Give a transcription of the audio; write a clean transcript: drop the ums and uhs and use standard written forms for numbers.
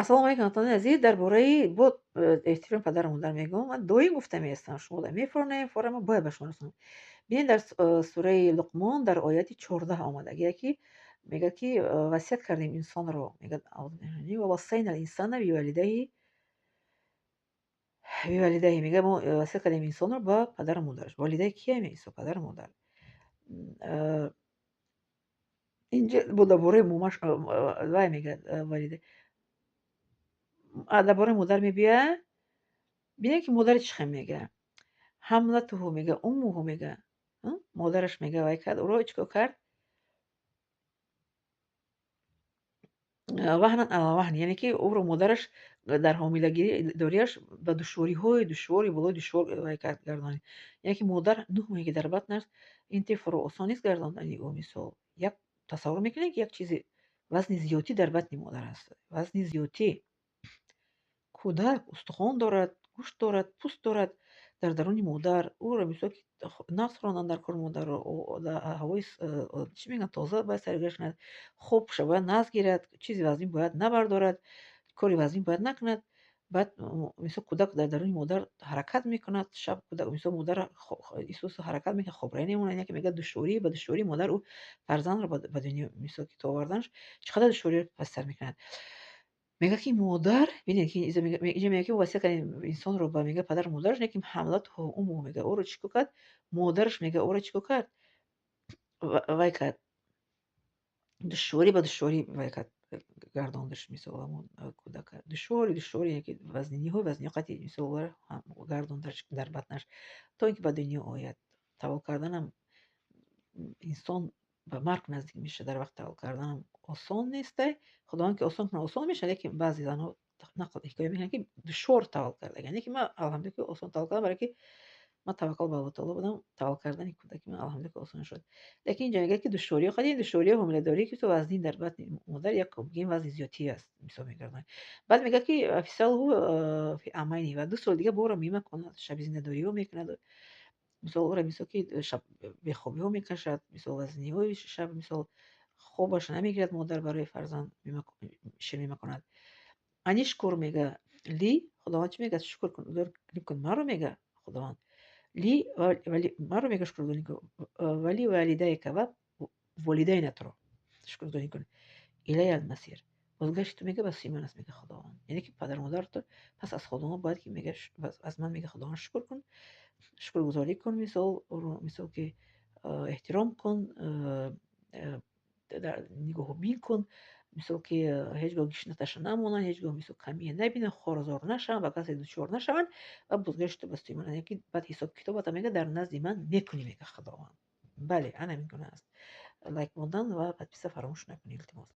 Ассалому алайкум, Антони азиз. Дар бораи бо эҳтиром падару модар мегӯям. Ман доим гуфта меистам, шумо дар мефаҳмед, фора бояд ба шумо расонам. Бинед дар сураи Луқмон дар ояти 14 омадаги ки мегӯяд ки васият кардем инсонро, мегӯяд ва вассайна ал-инсона бивалидайҳи, мегӯяд мо васият кардем инсонро ба падару модараш. Волидай киями? Исо падару модар. Инҷа бо дар бораи момаш вай мегӯяд валидай. Дар бораи модар мегӯяд, бинед ки модари чӣ хел мегӯяд. Ҳамлатуҳу мега, уммуҳу мега, модараш мега вай кард, ӯро чикор кард? Ваҳнан ала ваҳн, яъне ки ӯро модараш дар ҳомилагиридорияш ба душвориҳои душвори болои душвор вай гардонид. Яъне ки модар 9 моҳиги дар батн аст, ин тифлро осон нест гардондани ӯ. Мисол, як тасаввур мекунед, ки як чизи вазни зиёдӣ дар батни модар аст. Вазни зиёдӣ. Кӯдак устухон дорад, гӯшт дорад, пӯст дорад дар даруни модар. Ӯро мисол ки нағз ронанд дар кори модарро, ҳавои чӣ мегӯянд тоза бояд саргузашт кунад, хоб шавад нағз гирад, чизи вазнин бояд набардорад, кори вазнин бояд накунад. Баъд мисол кӯдак дар даруни модар ҳаракат мекунад, шаб кӯдак мисол модар исӯ ҳаракат мекунад, хобрай намонад, яке мегӯяд душворӣ ба душвории модар ӯ фарзандро ба дунё мисол ки то оварданаш чӣ қадар душвориро пастар мекунад. Мегӯяд ки модар, бинед ки инҷа мегӯяд ки васият кардем инсонро ба мегӯяд падару модараш, не ки ҳамлатуҳу уммуҳу мегӯяд ӯро чӣ кор кард? Модараш мегӯяд ӯро чӣ кор кард? Вай кард. Душворӣ ба душворӣ вай кард, гардондаш мисол кӯдака. Душвори яъне ки вазниниҳои вазниниқати мисол гардондаш дар батнаш, то ин ки ба дунё ояд. Тавал карданам инсон ба марг наздик мешавад. Дар вақти тавал карданам осон нестай. Худованд ки осон кунад, осон мешавад, лекин баъзе занҳо ҳикоя мекунанд, ки душвор тавал кардаганд. Не ки ман алҳамдулилла ки осон тавал кардам, барои ки ман таваккал ба Аллоҳ таоло будам. Тавал кардани кӯдаки ман алҳамдулилла ки осон шуд. Лекин инҷа мегӯяд ки душвориҳо қадим душвориҳои ҳомиладорӣ, ки вазнин дар батни модар як мегӯяем вазни зиёдтӣ аст мисол мегардонад. Баъд мегӯяд ки фисалҳу фи амайни, ва 2 соли дигар бо ӯро мемаконад, шабизиндадориҳо мекунад. Мисол ӯро мисол ки шаб бехобиҳо мекашад, мисол вазниниҳои шаб мисол хобаш намегирад модар барои фарзанд шир мемаконад. Анишкур мега ли, худованд чӣ мегӯяд? Шукргузорӣ кун маро мега худованд. Ли маро мега шукргузорӣ кун, вали валидайка ва волидайнатро шукргузорӣ кун. Илайя алмасир. Бозгашти ту мега ба сӯи ман аст, мега худованд. Яъне ки падару модарто пас аз худованд бояд ки мега аз ман мега худованд шукр кун, шукргузорӣ кун, мисол ӯро мисол ки эҳтиром кун, нигоҳубин кун, мисол ки ҳеҷ гоҳ гишнаташа намонанд, ҳеҷ гоҳ мисол камие набинанд, хорзор нашаванд, ба касе дучор нашаванд ва бозгашти ту ба сӯи ман. Яъне ки баъд ҳисоб китобатам мега дар назди ман мекунӣ, мега худованд. Бале, ана ин гуна аст. Лайк мондан ва подписда фаромӯш накунед, илтимос.